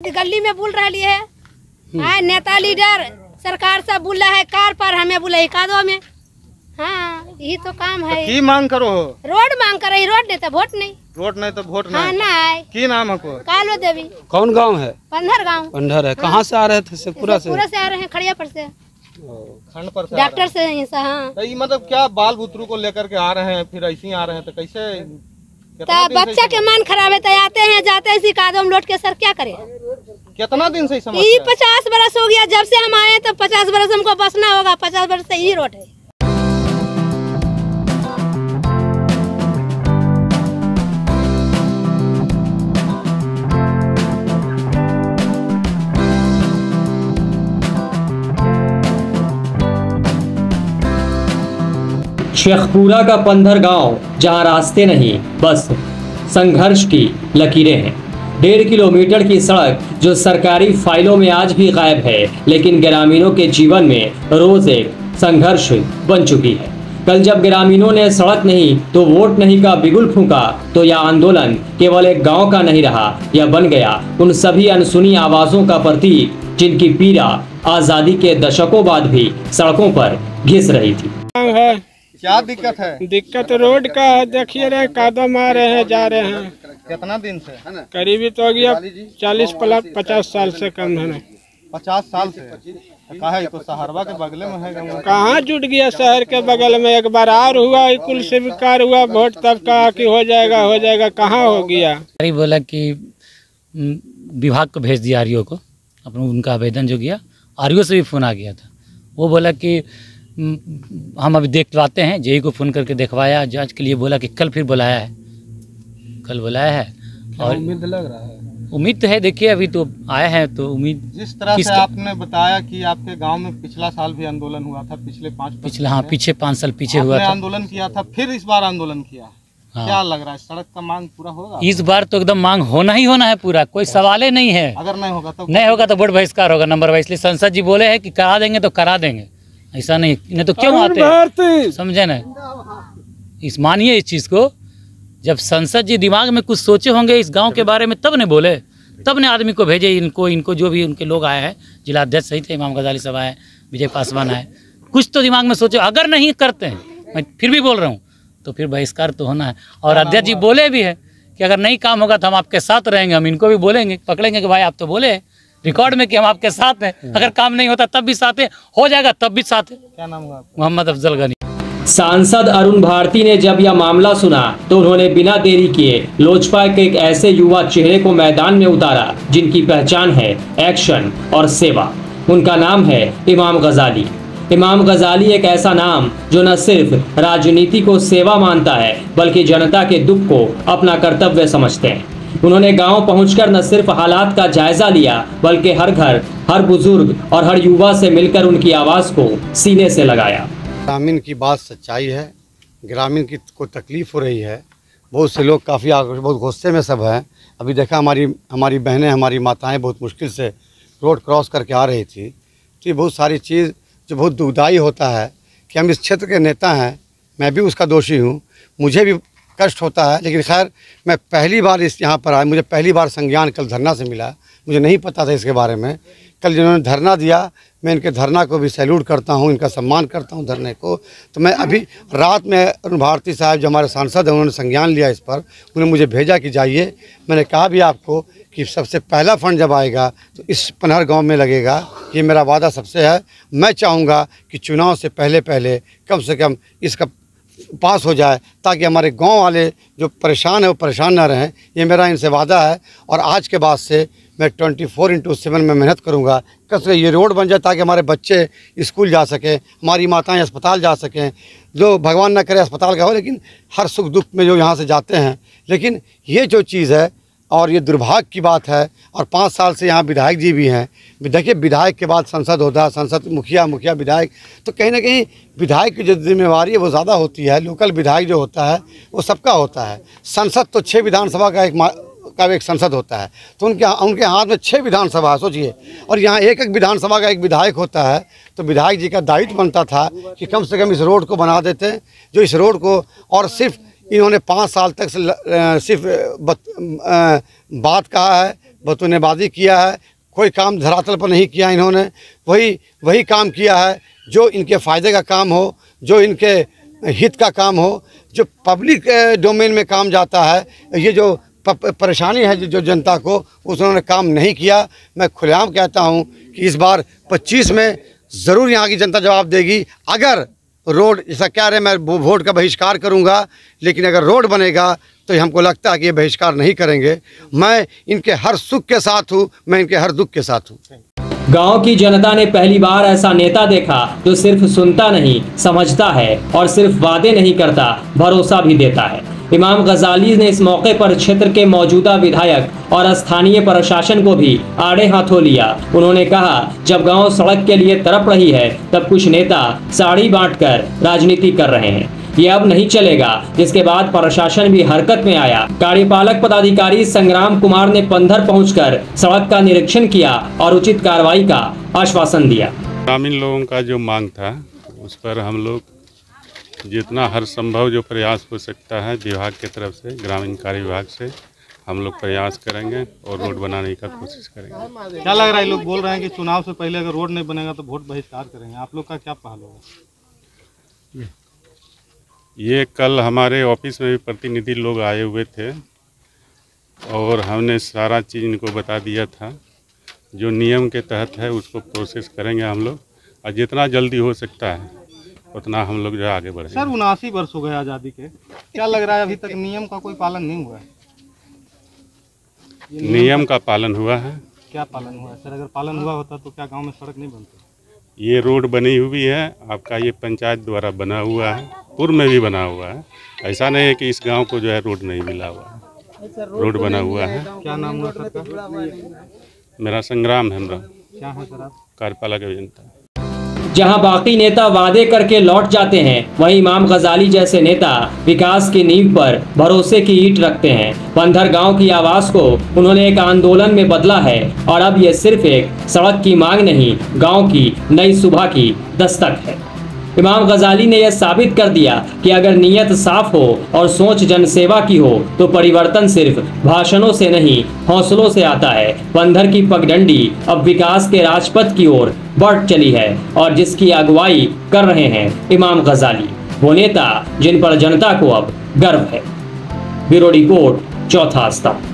गली में बोल रही है नेता लीडर सरकार से बोल रहा है कार पर हमें बोले कादो में। हाँ यही तो काम है। की मांग करो हो? रोड मांग कर रही, रोड नहीं तो वोट नहीं। रोड नहीं तो वोट नहीं। हाँ नहीं। की नाम है को? कालो देवी। कौन गांव है? पंधर गांव। पंधर है। कहाँ से आ रहे थे? शेखपुरा से। पूरा से आ रहे हैं, खड़िया पर से, खंड पर से डॉक्टर से यहीं से। हाँ तो मतलब क्या बाल बुतरू को लेकर के आ रहे हैं, फिर ऐसे ही आ रहे हैं तो कैसे? तो बच्चा के मन खराब है तो आते हैं जाते हैं, इसी कादो में लौट के सर क्या करे? कितना दिन से समस्या? ये 50 बरस हो गया जब से हम आए, तो 50 बरस हमको बसना होगा। 50 बरस से यही रोड है। शेखपुरा का पंधर गांव, जहां रास्ते नहीं बस संघर्ष की लकीरें हैं। 1.5 किलोमीटर की सड़क जो सरकारी फाइलों में आज भी गायब है, लेकिन ग्रामीणों के जीवन में रोज एक संघर्ष बन चुकी है। कल जब ग्रामीणों ने सड़क नहीं तो वोट नहीं का बिगुल फूंका, तो यह आंदोलन केवल एक गांव का नहीं रहा, यह बन गया उन सभी अनसुनी आवाजों का प्रतीक जिनकी पीड़ा आजादी के दशकों बाद भी सड़कों पर घिस रही थी। क्या दिक्कत है? दिक्कत रोड का है, देखिए रहे कदम आ रहे हैं, जा रहे हैं। कितना दिन से? करीबी तो हो गया 40-50 साल से कम है। 50 साल से? कहा है तो सहरवा के बगल में है। कहाँ जुट गया शहर के बगल में? एक बार और हुआ, कुल स्वीकार हुआ वोट, तब कहा कि हो जाएगा, कहाँ हो गया? बोला कि विभाग को भेज दिया आरओ को, अपना उनका आवेदन जो गया, आरओ से भी फ़ोन आ गया था। वो बोला कि हम अभी देखवाते हैं, जेई को फ़ोन करके देखवाया जांच के लिए, बोला कि कल फिर बुलाया है, कल बुलाया है। और उम्मीद लग रहा है? उम्मीद तो है, देखिए अभी तो आए हैं तो उम्मीद। जिस तरह से आपने बताया कि आपके गांव में पिछला साल भी आंदोलन हुआ था, पिछले 5 साल पीछे हुआ था, आंदोलन किया था, फिर इस बार आंदोलन किया। हाँ। क्या लग रहा है सड़क का मांग पूरा होगा? इस बार तो एकदम मांग होना ही होना है पूरा, कोई सवाल ही नहीं है। अगर नहीं होगा तो वोट बहिष्कार होगा नंबर वाइज। इसलिए संसद जी बोले हैं कि करा देंगे तो करा देंगे, ऐसा नहीं तो क्यों आते हैं? समझे ना? इस मानिए इस चीज़ को, जब संसद जी दिमाग में कुछ सोचे होंगे इस गांव के बारे में, तब ने बोले, तब ने आदमी को भेजे। इनको जो भी उनके लोग आए हैं, जिला अध्यक्ष सही थे, इमाम गजाली साहब आए, विजय पासवान आए, कुछ तो दिमाग में सोचे। अगर नहीं करते हैं, मैं फिर भी बोल रहा हूँ, तो फिर बहिष्कार तो होना है। और अध्यक्ष जी बोले भी है कि अगर नहीं काम होगा तो हम आपके साथ रहेंगे। हम इनको भी बोलेंगे, पकड़ेंगे कि भाई आप तो बोले रिकॉर्ड में कि हम आपके साथ हैं, अगर काम नहीं होता तब भी साथ है, हो जाएगा तब भी साथ है। क्या नाम हुआ? मोहम्मद अफजल गनी। सांसद अरुण भारती ने जब यह मामला सुना तो उन्होंने बिना देरी किए लोजपा के एक ऐसे युवा चेहरे को मैदान में उतारा जिनकी पहचान है एक्शन और सेवा। उनका नाम है इमाम गजाली। इमाम गजाली एक ऐसा नाम जो न सिर्फ राजनीति को सेवा मानता है, बल्कि जनता के दुख को अपना कर्तव्य समझते हैं। उन्होंने गांव पहुंचकर न सिर्फ हालात का जायजा लिया, बल्कि हर घर, हर बुजुर्ग और हर युवा से मिलकर उनकी आवाज को सीने से लगाया। ग्रामीण की बात सच्चाई है, ग्रामीण की को तकलीफ हो रही है। बहुत से लोग काफ़ी बहुत गुस्से में सब हैं। अभी देखा हमारी बहनें, हमारी माताएं बहुत मुश्किल से रोड क्रॉस करके आ रही थी। तो ये बहुत सारी चीज़ जो बहुत दुखदाई होता है कि हम इस क्षेत्र के नेता हैं, मैं भी उसका दोषी हूँ, मुझे भी कष्ट होता है। लेकिन खैर मैं पहली बार यहाँ पर आया, मुझे पहली बार संज्ञान कल धरना से मिला, मुझे नहीं पता था इसके बारे में। कल जिन्होंने धरना दिया, मैं इनके धरना को भी सैल्यूट करता हूँ, इनका सम्मान करता हूँ धरने को। तो मैं अभी रात में अरुण भारती साहब जो हमारे सांसद हैं, उन्होंने संज्ञान लिया इस पर, उन्होंने मुझे भेजा कि जाइए। मैंने कहा भी आपको कि सबसे पहला फंड जब आएगा तो इस पनहर गांव में लगेगा, ये मेरा वादा सबसे है। मैं चाहूँगा कि चुनाव से पहले कम से कम इसका पास हो जाए, ताकि हमारे गांव वाले जो परेशान है वो परेशान ना रहें। ये मेरा इनसे वादा है। और आज के बाद से मैं 24/7 में मेहनत करूंगा कैसे ये रोड बन जाए, ताकि हमारे बच्चे स्कूल जा सकें, हमारी माताएं अस्पताल जा सकें। जो भगवान ना करे अस्पताल का हो, लेकिन हर सुख दुख में जो यहाँ से जाते हैं। लेकिन ये जो चीज़ है, और ये दुर्भाग्य की बात है। और 5 साल से यहाँ विधायक जी भी हैं। देखिए, विधायक के बाद संसद होता है, संसद मुखिया विधायक, तो कहीं ना कहीं विधायक की जो जिम्मेवारी है वो ज़्यादा होती है। लोकल विधायक जो होता है वो सबका होता है। संसद तो 6 विधानसभा का एक संसद होता है, तो उनके हाथ में 6 विधानसभा है, सोचिए। और यहाँ एक विधानसभा का एक विधायक होता है। तो विधायक जी का दायित्व बनता था कि कम से कम इस रोड को बना देते, जो इस रोड को, और सिर्फ इन्होंने 5 साल तक सिर्फ बात कहा है, बतौनेबाजी किया है, कोई काम धरातल पर नहीं किया इन्होंने। वही काम किया है जो इनके फ़ायदे का काम हो, जो इनके हित का काम हो, जो पब्लिक डोमेन में काम जाता है। ये जो परेशानी है जो जनता को, उन्होंने काम नहीं किया। मैं खुलेआम कहता हूँ कि इस बार 25 में ज़रूर यहाँ की जनता जवाब देगी। अगर रोड, ऐसा कह रहे मैं वोट का बहिष्कार करूँगा, लेकिन अगर रोड बनेगा तो हमको लगता है कि ये बहिष्कार नहीं करेंगे। मैं इनके हर सुख के साथ हूँ, मैं इनके हर दुख के साथ हूँ। गांव की जनता ने पहली बार ऐसा नेता देखा जो सिर्फ सुनता नहीं, समझता है और सिर्फ वादे नहीं करता, भरोसा भी देता है। इमाम गजाली ने इस मौके पर क्षेत्र के मौजूदा विधायक और स्थानीय प्रशासन को भी आड़े हाथों लिया। उन्होंने कहा, जब गांव सड़क के लिए तड़प रही है तब कुछ नेता साड़ी बांटकर राजनीति कर रहे हैं। ये अब नहीं चलेगा। जिसके बाद प्रशासन भी हरकत में आया। कार्यपालक पदाधिकारी संग्राम कुमार ने पंधर पहुंचकर सड़क का निरीक्षण किया और उचित कार्रवाई का आश्वासन दिया। ग्रामीण लोगों का जो मांग था उस पर हम लोग जितना हर संभव जो प्रयास हो सकता है विभाग की तरफ से, ग्रामीण कार्य विभाग से हम लोग प्रयास करेंगे और रोड बनाने का कोशिश करेंगे। क्या लग रहा है, लोग बोल रहे हैं कि चुनाव से पहले अगर रोड नहीं बनेगा तो वोट बहिष्कार करेंगे, आप लोग का क्या पहल होगा? ये कल हमारे ऑफिस में भी प्रतिनिधि लोग आए हुए थे और हमने सारा चीज़ इनको बता दिया था। जो नियम के तहत है उसको प्रोसेस करेंगे हम लोग, और जितना जल्दी हो सकता है उतना हम लोग जो आगे बढ़ेंगे। सर 79 वर्ष हो गए आज़ादी के, क्या लग रहा है अभी तक नियम का कोई पालन नहीं हुआ है? नियम का पालन हुआ है। क्या पालन हुआ है सर? अगर पालन हुआ होता तो क्या गांव में सड़क नहीं बनती? ये रोड बनी हुई है आपका, ये पंचायत द्वारा बना हुआ है, पूर्व में भी बना हुआ है। ऐसा नहीं है कि इस गांव को जो है रोड नहीं मिला हुआ है, रोड बना हुआ है। क्या नाम हुआ सर का? मेरा संग्राम हेम्ब्रम। क्या है सर आप? कार्यपालक अभियंता। जहां बाकी नेता वादे करके लौट जाते हैं, वहीं इमाम गजाली जैसे नेता विकास की नींव पर भरोसे की ईंट रखते हैं। पंधर गांव की आवाज को उन्होंने एक आंदोलन में बदला है और अब ये सिर्फ एक सड़क की मांग नहीं, गांव की नई सुबह की दस्तक है। इमाम गजाली ने यह साबित कर दिया कि अगर नीयत साफ हो और सोच जनसेवा की हो तो परिवर्तन सिर्फ भाषणों से नहीं, हौसलों से आता है। पंधर की पगडंडी अब विकास के राजपथ की ओर बढ़ चली है और जिसकी अगुवाई कर रहे हैं इमाम गजाली, वो नेता जिन पर जनता को अब गर्व है। ब्यूरो रिपोर्ट, चौथा स्तंभ।